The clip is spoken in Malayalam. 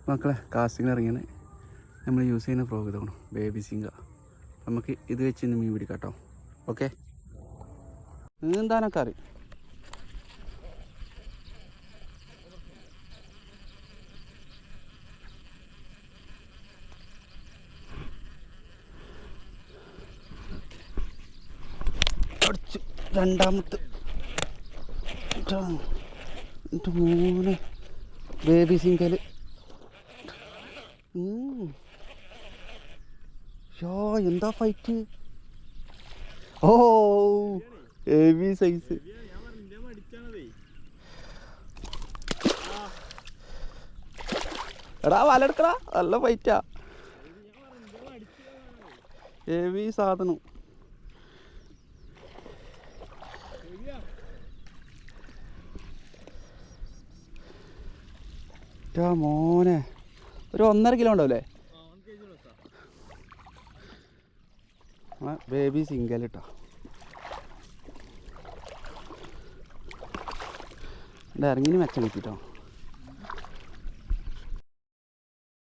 മക്കളെ കാസ്റ്റിങ്ങിന് ഇറങ്ങിയാണ് നമ്മൾ യൂസ് ചെയ്യുന്ന ഫ്രോഗ് ഇതാണ് ബേബി സിംഗ. നമുക്ക് ഇത് വെച്ച് ഇന്ന് മീൻ പിടിക്കാം കേട്ടോ. ഓക്കെ, നീന്താനൊക്കെ അറിയും. രണ്ടാമത്തെ മോനെ ബേബി സിംഗല്. എന്താ ഫൈറ്റ്! ഓ ഹെവി സൈസ്. എടാ വലെടുക്കടാ, നല്ല ഫൈറ്റാ. ഹെവി സാധനം. മോനെ ഒരു 1.5 കിലോ ഉണ്ടാവില്ലേ? ബേബി സിംഗൽ കേട്ടോ. ഇറങ്ങിന് മെച്ചം കിട്ടിട്ടോ.